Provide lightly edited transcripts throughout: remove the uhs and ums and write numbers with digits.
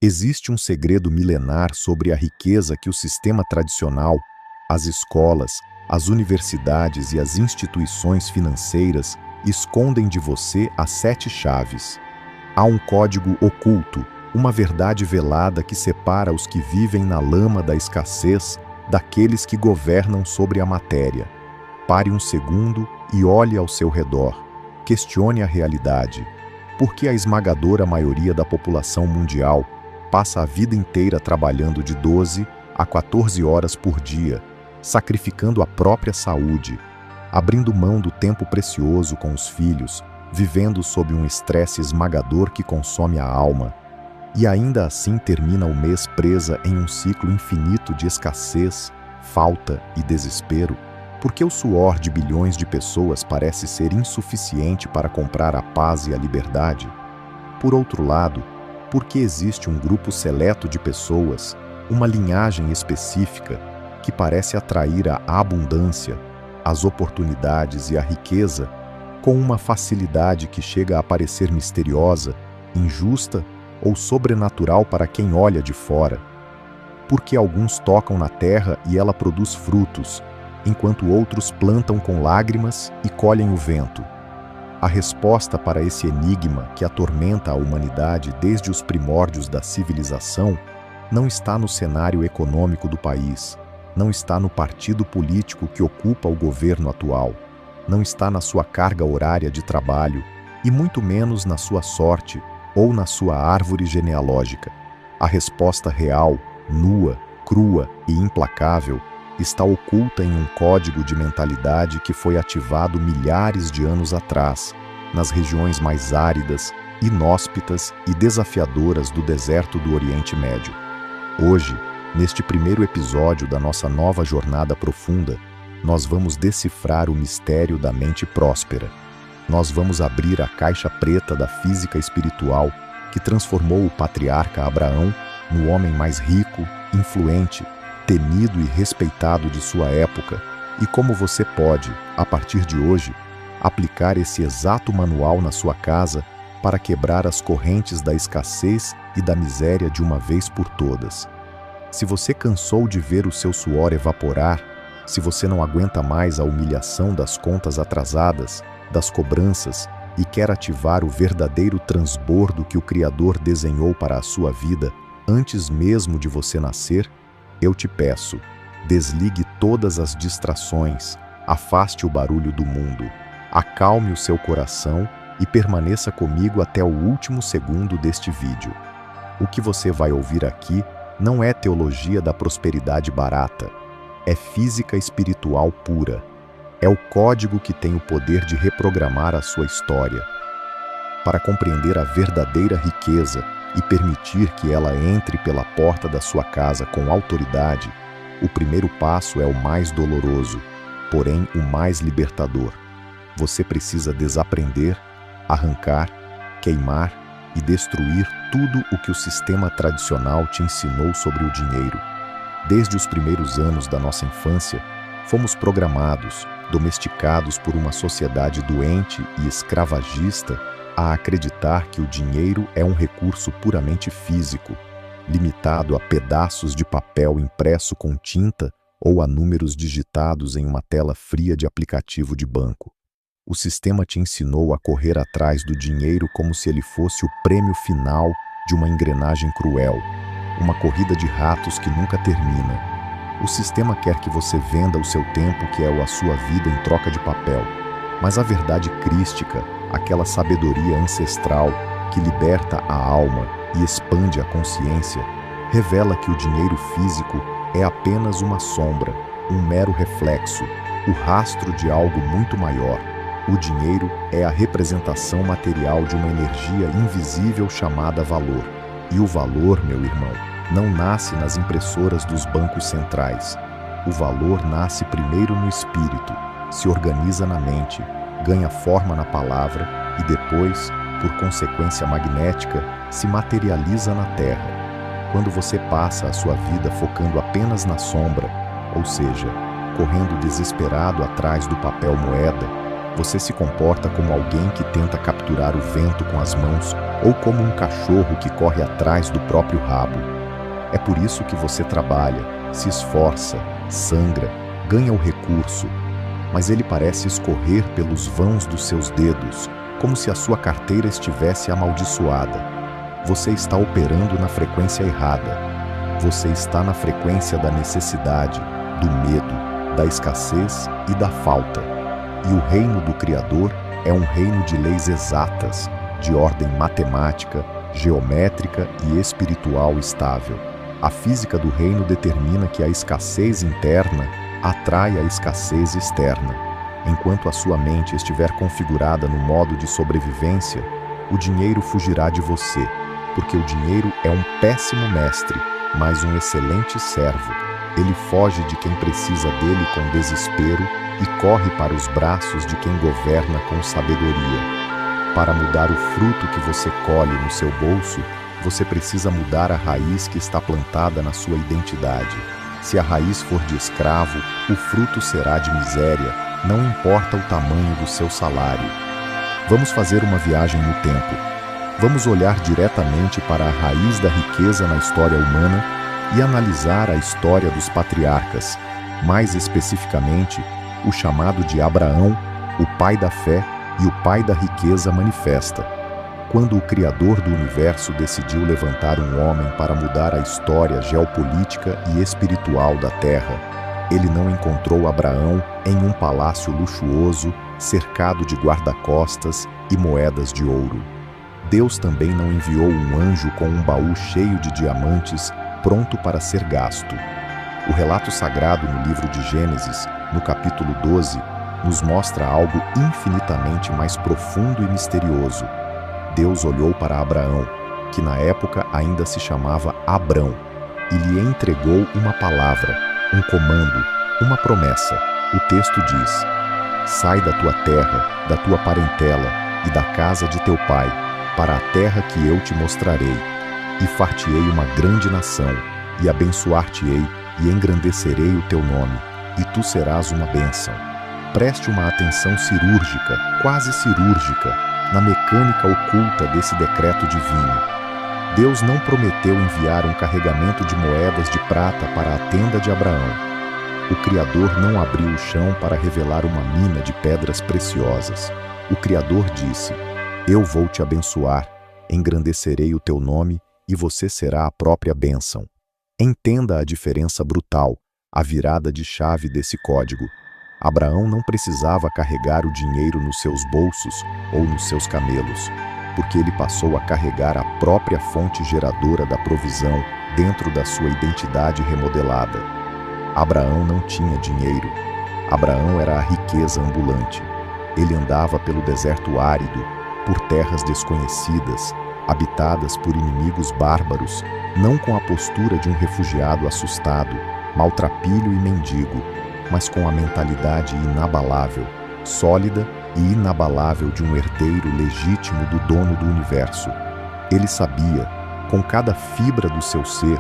Existe um segredo milenar sobre a riqueza que o sistema tradicional, as escolas, as universidades e as instituições financeiras escondem de você as 7 chaves. Há um código oculto, uma verdade velada que separa os que vivem na lama da escassez daqueles que governam sobre a matéria. Pare um segundo e olhe ao seu redor. Questione a realidade. Por que a esmagadora maioria da população mundial passa a vida inteira trabalhando de 12 a 14 horas por dia, sacrificando a própria saúde, abrindo mão do tempo precioso com os filhos, vivendo sob um estresse esmagador que consome a alma, e ainda assim termina o mês presa em um ciclo infinito de escassez, falta e desespero? Porque o suor de bilhões de pessoas parece ser insuficiente para comprar a paz e a liberdade? Por outro lado, porque existe um grupo seleto de pessoas, uma linhagem específica, que parece atrair a abundância, as oportunidades e a riqueza com uma facilidade que chega a parecer misteriosa, injusta ou sobrenatural para quem olha de fora? Porque alguns tocam na terra e ela produz frutos, enquanto outros plantam com lágrimas e colhem o vento. A resposta para esse enigma que atormenta a humanidade desde os primórdios da civilização não está no cenário econômico do país, não está no partido político que ocupa o governo atual, não está na sua carga horária de trabalho e muito menos na sua sorte ou na sua árvore genealógica. A resposta real, nua, crua e implacável está oculta em um código de mentalidade que foi ativado milhares de anos atrás, nas regiões mais áridas, inóspitas e desafiadoras do deserto do Oriente Médio. Hoje, neste primeiro episódio da nossa nova jornada profunda, nós vamos decifrar o mistério da mente próspera. Nós vamos abrir a caixa preta da física espiritual que transformou o patriarca Abraão no homem mais rico, influente, temido e respeitado de sua época, e como você pode, a partir de hoje, aplicar esse exato manual na sua casa para quebrar as correntes da escassez e da miséria de uma vez por todas. Se você cansou de ver o seu suor evaporar, se você não aguenta mais a humilhação das contas atrasadas, das cobranças, e quer ativar o verdadeiro transbordo que o Criador desenhou para a sua vida antes mesmo de você nascer, eu te peço, desligue todas as distrações, afaste o barulho do mundo, acalme o seu coração e permaneça comigo até o último segundo deste vídeo. O que você vai ouvir aqui não é teologia da prosperidade barata, é física espiritual pura. É o código que tem o poder de reprogramar a sua história. Para compreender a verdadeira riqueza e permitir que ela entre pela porta da sua casa com autoridade, o primeiro passo é o mais doloroso, porém o mais libertador. Você precisa desaprender, arrancar, queimar e destruir tudo o que o sistema tradicional te ensinou sobre o dinheiro. Desde os primeiros anos da nossa infância, fomos programados, domesticados por uma sociedade doente e escravagista a acreditar que o dinheiro é um recurso puramente físico, limitado a pedaços de papel impresso com tinta ou a números digitados em uma tela fria de aplicativo de banco. O sistema te ensinou a correr atrás do dinheiro como se ele fosse o prêmio final de uma engrenagem cruel, uma corrida de ratos que nunca termina. O sistema quer que você venda o seu tempo, que é a sua vida, em troca de papel. Mas a verdade crística, aquela sabedoria ancestral que liberta a alma e expande a consciência, revela que o dinheiro físico é apenas uma sombra, um mero reflexo, o rastro de algo muito maior. O dinheiro é a representação material de uma energia invisível chamada valor. E o valor, meu irmão, não nasce nas impressoras dos bancos centrais. O valor nasce primeiro no espírito, se organiza na mente, ganha forma na palavra e depois, por consequência magnética, se materializa na terra. Quando você passa a sua vida focando apenas na sombra, ou seja, correndo desesperado atrás do papel moeda, você se comporta como alguém que tenta capturar o vento com as mãos ou como um cachorro que corre atrás do próprio rabo. É por isso que você trabalha, se esforça, sangra, ganha o recurso, mas ele parece escorrer pelos vãos dos seus dedos, como se a sua carteira estivesse amaldiçoada. Você está operando na frequência errada. Você está na frequência da necessidade, do medo, da escassez e da falta. E o reino do Criador é um reino de leis exatas, de ordem matemática, geométrica e espiritual estável. A física do reino determina que a escassez interna atrai a escassez externa. Enquanto a sua mente estiver configurada no modo de sobrevivência, o dinheiro fugirá de você, porque o dinheiro é um péssimo mestre, mas um excelente servo. Ele foge de quem precisa dele com desespero e corre para os braços de quem governa com sabedoria. Para mudar o fruto que você colhe no seu bolso, você precisa mudar a raiz que está plantada na sua identidade. Se a raiz for de escravo, o fruto será de miséria, não importa o tamanho do seu salário. Vamos fazer uma viagem no tempo. Vamos olhar diretamente para a raiz da riqueza na história humana e analisar a história dos patriarcas, mais especificamente, o chamado de Abraão, o pai da fé e o pai da riqueza manifesta. Quando o Criador do universo decidiu levantar um homem para mudar a história geopolítica e espiritual da Terra, ele não encontrou Abraão em um palácio luxuoso, cercado de guarda-costas e moedas de ouro. Deus também não enviou um anjo com um baú cheio de diamantes, pronto para ser gasto. O relato sagrado no livro de Gênesis, no capítulo 12, nos mostra algo infinitamente mais profundo e misterioso. Deus olhou para Abraão, que na época ainda se chamava Abrão, e lhe entregou uma palavra, um comando, uma promessa. O texto diz: sai da tua terra, da tua parentela e da casa de teu pai, para a terra que eu te mostrarei, e far-te-ei uma grande nação, e abençoar-te-ei, e engrandecerei o teu nome, e tu serás uma bênção. Preste uma atenção cirúrgica, quase cirúrgica, na mecânica oculta desse decreto divino. Deus não prometeu enviar um carregamento de moedas de prata para a tenda de Abraão. O Criador não abriu o chão para revelar uma mina de pedras preciosas. O Criador disse: eu vou te abençoar, engrandecerei o teu nome e você será a própria bênção. Entenda a diferença brutal, a virada de chave desse código. Abraão não precisava carregar o dinheiro nos seus bolsos ou nos seus camelos, porque ele passou a carregar a própria fonte geradora da provisão dentro da sua identidade remodelada. Abraão não tinha dinheiro. Abraão era a riqueza ambulante. Ele andava pelo deserto árido, por terras desconhecidas, habitadas por inimigos bárbaros, não com a postura de um refugiado assustado, maltrapilho e mendigo, mas com a mentalidade inabalável, sólida e inabalável de um herdeiro legítimo do dono do universo. Ele sabia, com cada fibra do seu ser,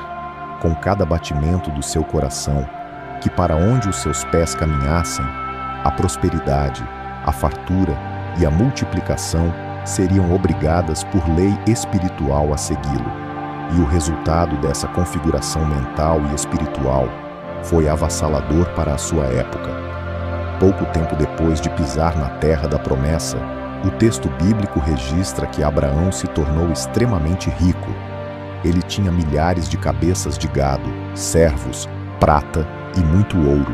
com cada batimento do seu coração, que para onde os seus pés caminhassem, a prosperidade, a fartura e a multiplicação seriam obrigadas por lei espiritual a segui-lo. E o resultado dessa configuração mental e espiritual foi avassalador para a sua época. Pouco tempo depois de pisar na terra da promessa, o texto bíblico registra que Abraão se tornou extremamente rico. Ele tinha milhares de cabeças de gado, servos, prata e muito ouro.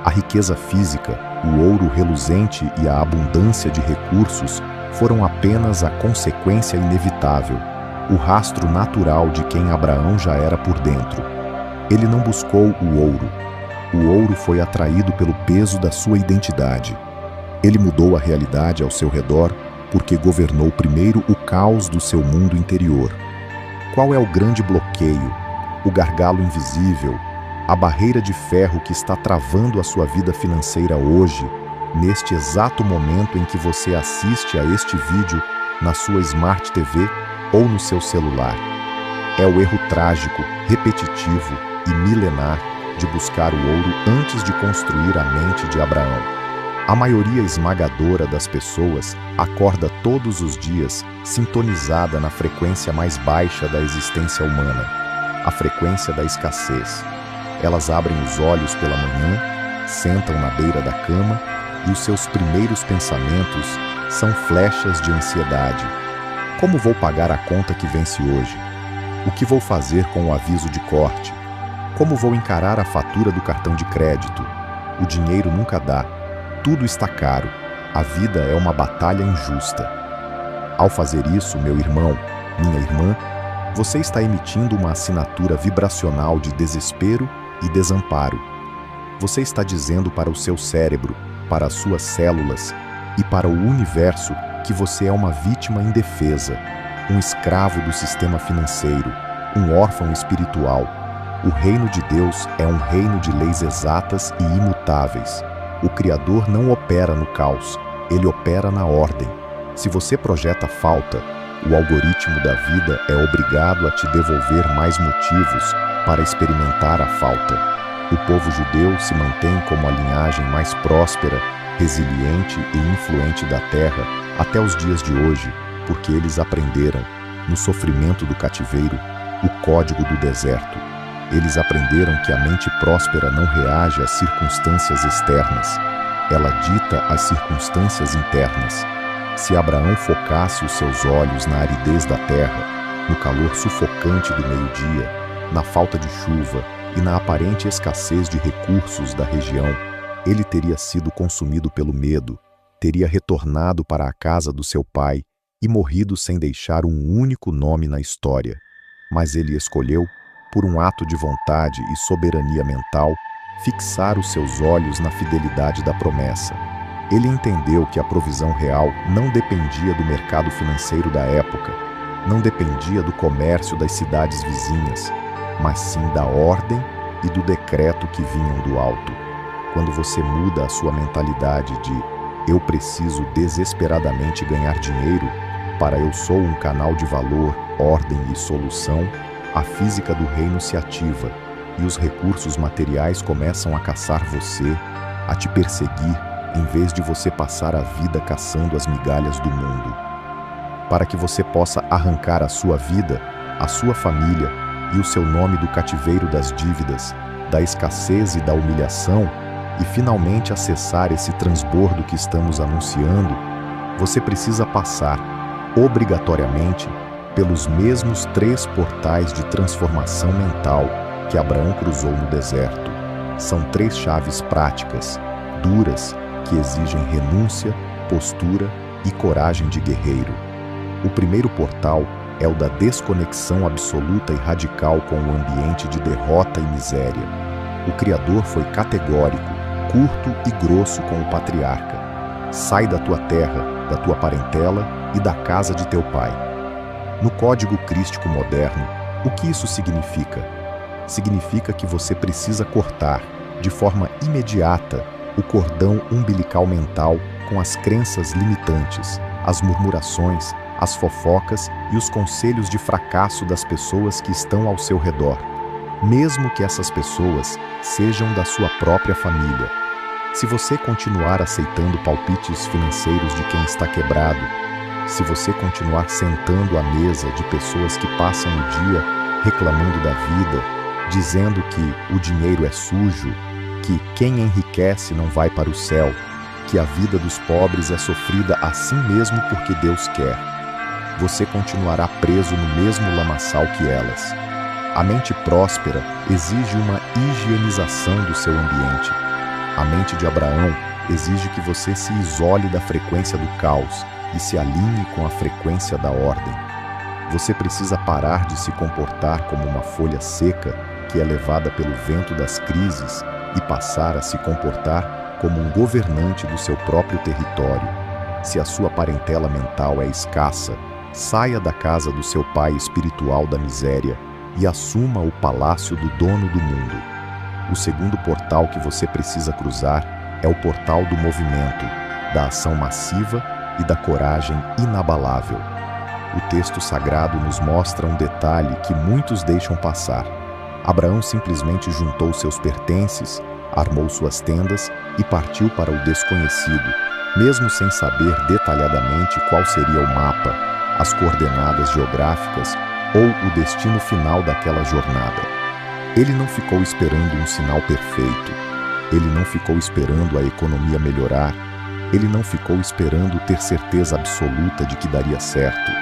A riqueza física, o ouro reluzente e a abundância de recursos foram apenas a consequência inevitável, o rastro natural de quem Abraão já era por dentro. Ele não buscou o ouro. O ouro foi atraído pelo peso da sua identidade. Ele mudou a realidade ao seu redor porque governou primeiro o caos do seu mundo interior. Qual é o grande bloqueio, o gargalo invisível, a barreira de ferro que está travando a sua vida financeira hoje, neste exato momento em que você assiste a este vídeo na sua Smart TV ou no seu celular? É o erro trágico, repetitivo e milenar de buscar o ouro antes de construir a mente de Abraão. A maioria esmagadora das pessoas acorda todos os dias sintonizada na frequência mais baixa da existência humana, a frequência da escassez. Elas abrem os olhos pela manhã, sentam na beira da cama e os seus primeiros pensamentos são flechas de ansiedade. Como vou pagar a conta que vence hoje? O que vou fazer com o aviso de corte? Como vou encarar a fatura do cartão de crédito? O dinheiro nunca dá. Tudo está caro. A vida é uma batalha injusta. Ao fazer isso, meu irmão, minha irmã, você está emitindo uma assinatura vibracional de desespero e desamparo. Você está dizendo para o seu cérebro, para as suas células e para o universo que você é uma vítima indefesa, um escravo do sistema financeiro, um órfão espiritual. O reino de Deus é um reino de leis exatas e imutáveis. O Criador não opera no caos, ele opera na ordem. Se você projeta falta, o algoritmo da vida é obrigado a te devolver mais motivos para experimentar a falta. O povo judeu se mantém como a linhagem mais próspera, resiliente e influente da terra até os dias de hoje, porque eles aprenderam, no sofrimento do cativeiro, o código do deserto. Eles aprenderam que a mente próspera não reage às circunstâncias externas, ela dita as circunstâncias internas. Se Abraão focasse os seus olhos na aridez da terra, no calor sufocante do meio-dia, na falta de chuva e na aparente escassez de recursos da região, ele teria sido consumido pelo medo, teria retornado para a casa do seu pai e morrido sem deixar um único nome na história. Mas ele escolheu, por um ato de vontade e soberania mental, fixar os seus olhos na fidelidade da promessa. Ele entendeu que a provisão real não dependia do mercado financeiro da época, não dependia do comércio das cidades vizinhas, mas sim da ordem e do decreto que vinham do alto. Quando você muda a sua mentalidade de "eu preciso desesperadamente ganhar dinheiro" para "eu sou um canal de valor, ordem e solução", a física do reino se ativa e os recursos materiais começam a caçar você, a te perseguir, em vez de você passar a vida caçando as migalhas do mundo. Para que você possa arrancar a sua vida, a sua família e o seu nome do cativeiro das dívidas, da escassez e da humilhação, e finalmente acessar esse transbordo que estamos anunciando, você precisa passar, obrigatoriamente, pelos mesmos 3 portais de transformação mental que Abraão cruzou no deserto. São 3 chaves práticas, duras, que exigem renúncia, postura e coragem de guerreiro. O primeiro portal é o da desconexão absoluta e radical com o ambiente de derrota e miséria. O Criador foi categórico, curto e grosso com o patriarca. Sai da tua terra, da tua parentela e da casa de teu pai. No código crístico moderno, o que isso significa? Significa que você precisa cortar, de forma imediata, o cordão umbilical mental com as crenças limitantes, as murmurações, as fofocas e os conselhos de fracasso das pessoas que estão ao seu redor, mesmo que essas pessoas sejam da sua própria família. Se você continuar aceitando palpites financeiros de quem está quebrado, se você continuar sentando à mesa de pessoas que passam o dia reclamando da vida, dizendo que o dinheiro é sujo, que quem enriquece não vai para o céu, que a vida dos pobres é sofrida assim mesmo porque Deus quer, você continuará preso no mesmo lamaçal que elas. A mente próspera exige uma higienização do seu ambiente. A mente de Abraão exige que você se isole da frequência do caos e se alinhe com a frequência da ordem. Você precisa parar de se comportar como uma folha seca que é levada pelo vento das crises e passar a se comportar como um governante do seu próprio território. Se a sua parentela mental é escassa, saia da casa do seu pai espiritual da miséria e assuma o palácio do dono do mundo. O segundo portal que você precisa cruzar é o portal do movimento, da ação massiva e da coragem inabalável. O texto sagrado nos mostra um detalhe que muitos deixam passar. Abraão simplesmente juntou seus pertences, armou suas tendas e partiu para o desconhecido, mesmo sem saber detalhadamente qual seria o mapa, as coordenadas geográficas ou o destino final daquela jornada. Ele não ficou esperando um sinal perfeito. Ele não ficou esperando a economia melhorar. Ele não ficou esperando ter certeza absoluta de que daria certo.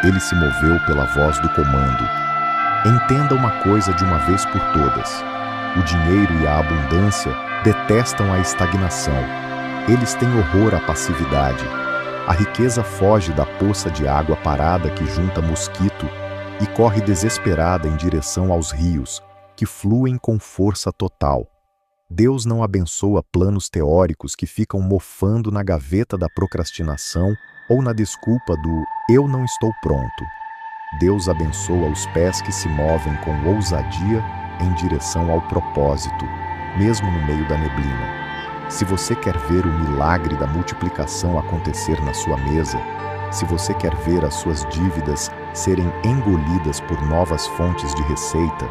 Ele se moveu pela voz do comando. Entenda uma coisa de uma vez por todas. O dinheiro e a abundância detestam a estagnação. Eles têm horror à passividade. A riqueza foge da poça de água parada que junta mosquito e corre desesperada em direção aos rios, que fluem com força total. Deus não abençoa planos teóricos que ficam mofando na gaveta da procrastinação ou na desculpa do "eu não estou pronto". Deus abençoa os pés que se movem com ousadia em direção ao propósito, mesmo no meio da neblina. Se você quer ver o milagre da multiplicação acontecer na sua mesa, se você quer ver as suas dívidas serem engolidas por novas fontes de receita,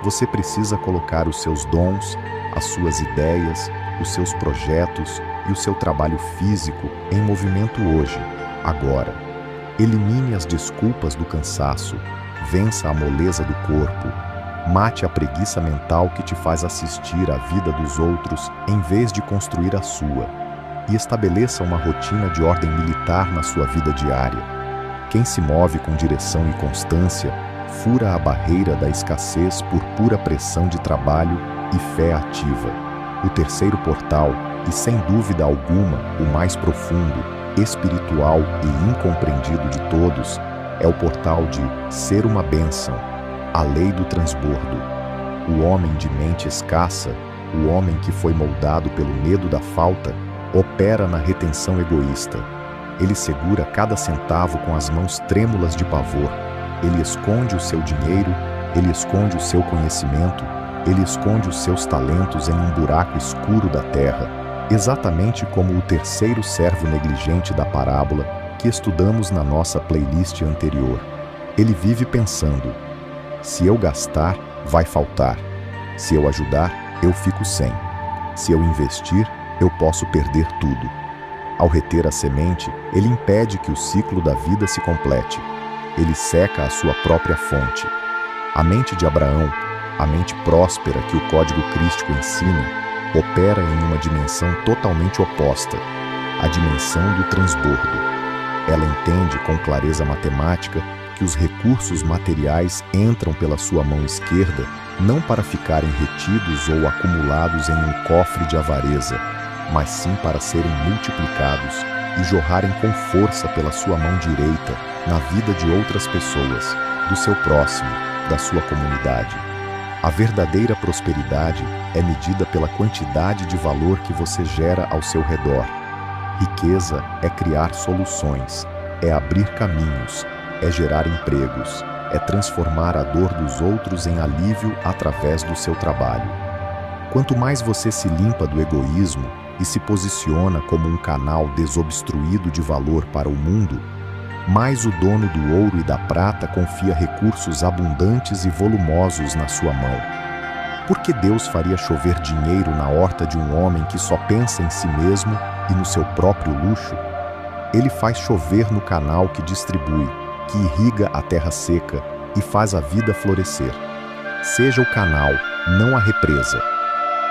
você precisa colocar os seus dons, as suas ideias, os seus projetos e o seu trabalho físico em movimento hoje, agora. Elimine as desculpas do cansaço, vença a moleza do corpo, mate a preguiça mental que te faz assistir à vida dos outros em vez de construir a sua, e estabeleça uma rotina de ordem militar na sua vida diária. Quem se move com direção e constância fura a barreira da escassez por pura pressão de trabalho e fé ativa. O terceiro portal, e sem dúvida alguma o mais profundo, espiritual e incompreendido de todos, é o portal de ser uma bênção, a lei do transbordo. O homem de mente escassa, o homem que foi moldado pelo medo da falta, opera na retenção egoísta. Ele segura cada centavo com as mãos trêmulas de pavor. Ele esconde o seu dinheiro, ele esconde o seu conhecimento, ele esconde os seus talentos em um buraco escuro da terra, exatamente como o terceiro servo negligente da parábola que estudamos na nossa playlist anterior. Ele vive pensando: se eu gastar, vai faltar. Se eu ajudar, eu fico sem. Se eu investir, eu posso perder tudo. Ao reter a semente, ele impede que o ciclo da vida se complete. Ele seca a sua própria fonte. A mente de Abraão, a mente próspera que o código crístico ensina, opera em uma dimensão totalmente oposta, a dimensão do transbordo. Ela entende com clareza matemática que os recursos materiais entram pela sua mão esquerda não para ficarem retidos ou acumulados em um cofre de avareza, mas sim para serem multiplicados e jorrarem com força pela sua mão direita na vida de outras pessoas, do seu próximo, da sua comunidade. A verdadeira prosperidade é medida pela quantidade de valor que você gera ao seu redor. Riqueza é criar soluções, é abrir caminhos, é gerar empregos, é transformar a dor dos outros em alívio através do seu trabalho. Quanto mais você se limpa do egoísmo e se posiciona como um canal desobstruído de valor para o mundo, mais o dono do ouro e da prata confia recursos abundantes e volumosos na sua mão. Por que Deus faria chover dinheiro na horta de um homem que só pensa em si mesmo e no seu próprio luxo? Ele faz chover no canal que distribui, que irriga a terra seca e faz a vida florescer. Seja o canal, não a represa.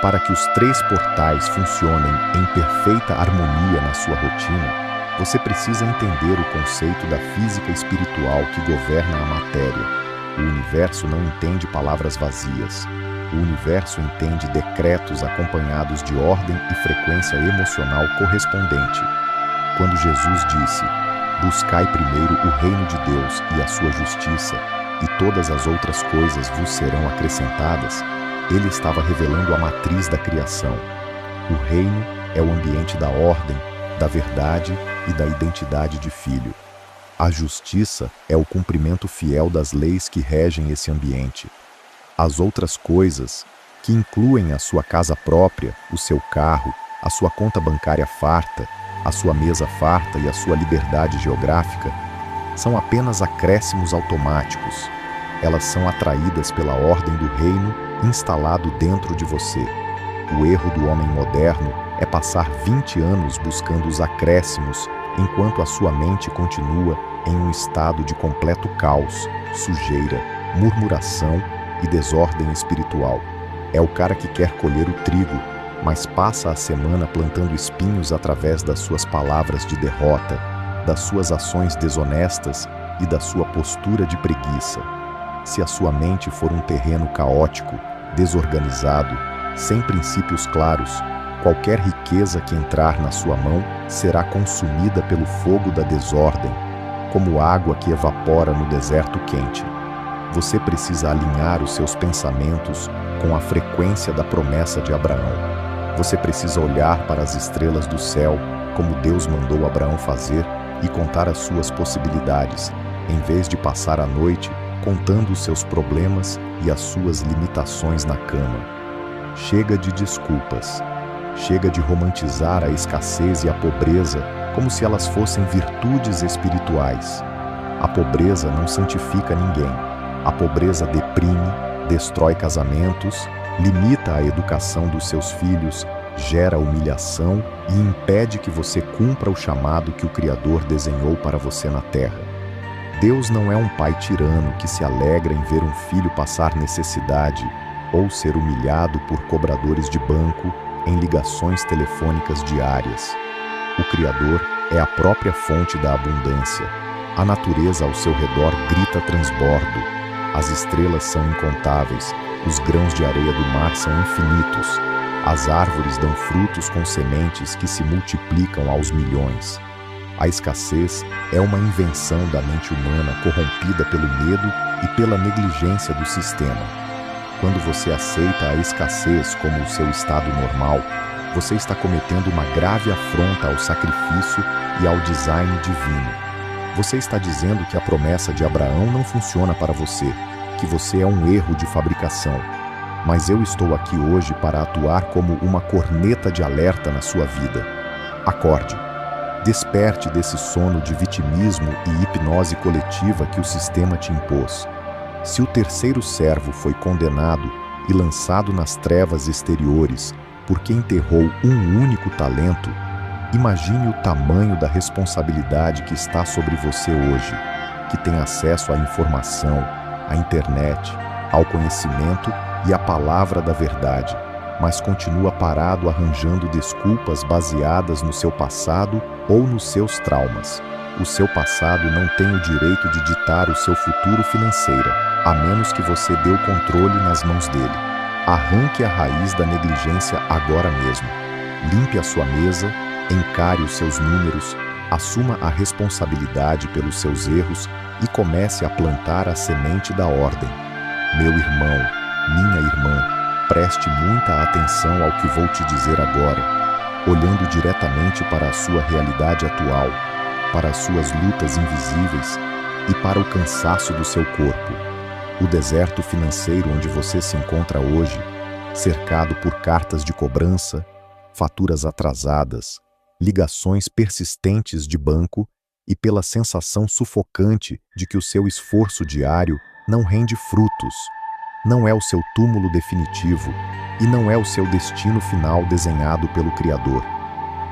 Para que os três portais funcionem em perfeita harmonia na sua rotina, você precisa entender o conceito da física espiritual que governa a matéria. O universo não entende palavras vazias. O universo entende decretos acompanhados de ordem e frequência emocional correspondente. Quando Jesus disse: "Buscai primeiro o reino de Deus e a sua justiça, e todas as outras coisas vos serão acrescentadas", ele estava revelando a matriz da criação. O reino é o ambiente da ordem, da verdade e da identidade de filho. A justiça é o cumprimento fiel das leis que regem esse ambiente. As outras coisas, que incluem a sua casa própria, o seu carro, a sua conta bancária farta, a sua mesa farta e a sua liberdade geográfica, são apenas acréscimos automáticos. Elas são atraídas pela ordem do reino instalado dentro de você. O erro do homem moderno é passar 20 anos buscando os acréscimos, enquanto a sua mente continua em um estado de completo caos, sujeira, murmuração e desordem espiritual. É o cara que quer colher o trigo, mas passa a semana plantando espinhos através das suas palavras de derrota, das suas ações desonestas e da sua postura de preguiça. Se a sua mente for um terreno caótico, desorganizado, sem princípios claros, qualquer riqueza que entrar na sua mão será consumida pelo fogo da desordem, como água que evapora no deserto quente. Você precisa alinhar os seus pensamentos com a frequência da promessa de Abraão. Você precisa olhar para as estrelas do céu, como Deus mandou Abraão fazer, e contar as suas possibilidades, em vez de passar a noite contando os seus problemas e as suas limitações na cama. Chega de desculpas. Chega de romantizar a escassez e a pobreza como se elas fossem virtudes espirituais. A pobreza não santifica ninguém. A pobreza deprime, destrói casamentos, limita a educação dos seus filhos, gera humilhação e impede que você cumpra o chamado que o Criador desenhou para você na terra. Deus não é um pai tirano que se alegra em ver um filho passar necessidade ou ser humilhado por cobradores de banco em ligações telefônicas diárias. O Criador é a própria fonte da abundância. A natureza ao seu redor grita transbordo. As estrelas são incontáveis, os grãos de areia do mar são infinitos. As árvores dão frutos com sementes que se multiplicam aos milhões. A escassez é uma invenção da mente humana corrompida pelo medo e pela negligência do sistema. Quando você aceita a escassez como o seu estado normal, você está cometendo uma grave afronta ao sacrifício e ao design divino. Você está dizendo que a promessa de Abraão não funciona para você, que você é um erro de fabricação. Mas eu estou aqui hoje para atuar como uma corneta de alerta na sua vida. Acorde. Desperte desse sono de vitimismo e hipnose coletiva que o sistema te impôs. Se o terceiro servo foi condenado e lançado nas trevas exteriores porque enterrou um único talento, imagine o tamanho da responsabilidade que está sobre você hoje, que tem acesso à informação, à internet, ao conhecimento e à palavra da verdade, mas continua parado arranjando desculpas baseadas no seu passado ou nos seus traumas. O seu passado não tem o direito de ditar o seu futuro financeiro, a menos que você dê o controle nas mãos dele. Arranque a raiz da negligência agora mesmo. Limpe a sua mesa, encare os seus números, assuma a responsabilidade pelos seus erros e comece a plantar a semente da ordem. Meu irmão, minha irmã, preste muita atenção ao que vou te dizer agora, olhando diretamente para a sua realidade atual, para as suas lutas invisíveis e para o cansaço do seu corpo. O deserto financeiro onde você se encontra hoje, cercado por cartas de cobrança, faturas atrasadas, ligações persistentes de banco e pela sensação sufocante de que o seu esforço diário não rende frutos. Não é o seu túmulo definitivo e não é o seu destino final desenhado pelo Criador.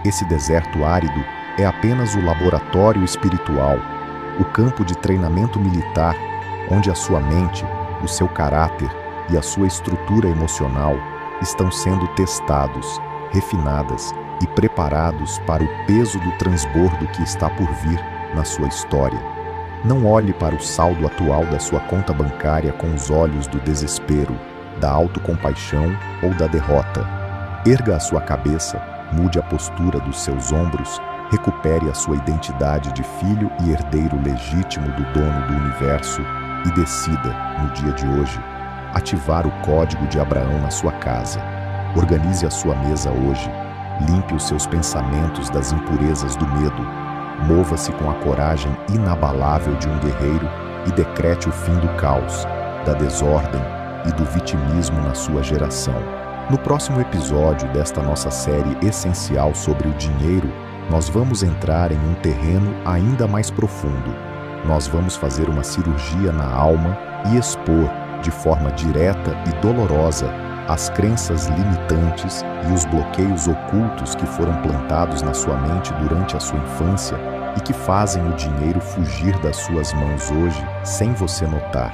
Esse deserto árido é apenas o laboratório espiritual, o campo de treinamento militar, onde a sua mente, o seu caráter e a sua estrutura emocional estão sendo testados, refinadas e preparados para o peso do transbordo que está por vir na sua história. Não olhe para o saldo atual da sua conta bancária com os olhos do desespero, da autocompaixão ou da derrota. Erga a sua cabeça, mude a postura dos seus ombros, recupere a sua identidade de filho e herdeiro legítimo do dono do universo e decida, no dia de hoje, ativar o código de Abraão na sua casa. Organize a sua mesa hoje, limpe os seus pensamentos das impurezas do medo, mova-se com a coragem inabalável de um guerreiro e decrete o fim do caos, da desordem e do vitimismo na sua geração. No próximo episódio desta nossa série essencial sobre o dinheiro, nós vamos entrar em um terreno ainda mais profundo. Nós vamos fazer uma cirurgia na alma e expor, de forma direta e dolorosa, as crenças limitantes e os bloqueios ocultos que foram plantados na sua mente durante a sua infância e que fazem o dinheiro fugir das suas mãos hoje sem você notar.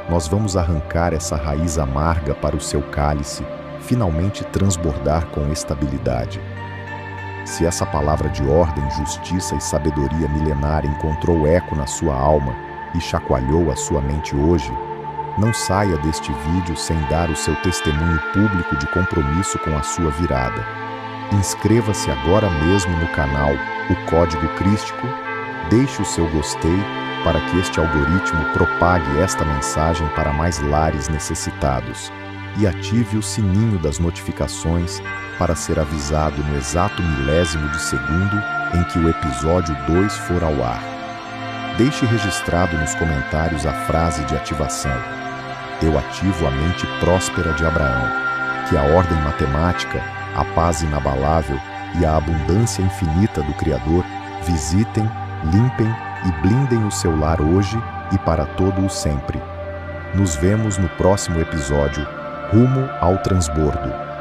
Nós vamos arrancar essa raiz amarga para o seu cálice finalmente transbordar com estabilidade. Se essa palavra de ordem, justiça e sabedoria milenar encontrou eco na sua alma e chacoalhou a sua mente hoje, não saia deste vídeo sem dar o seu testemunho público de compromisso com a sua virada. Inscreva-se agora mesmo no canal O Código Crístico, deixe o seu gostei para que este algoritmo propague esta mensagem para mais lares necessitados e ative o sininho das notificações para ser avisado no exato milésimo de segundo em que o episódio 2 for ao ar. Deixe registrado nos comentários a frase de ativação: eu ativo a mente próspera de Abraão. Que a ordem matemática, a paz inabalável e a abundância infinita do Criador visitem, limpem e blindem o seu lar hoje e para todo o sempre. Nos vemos no próximo episódio, rumo ao transbordo.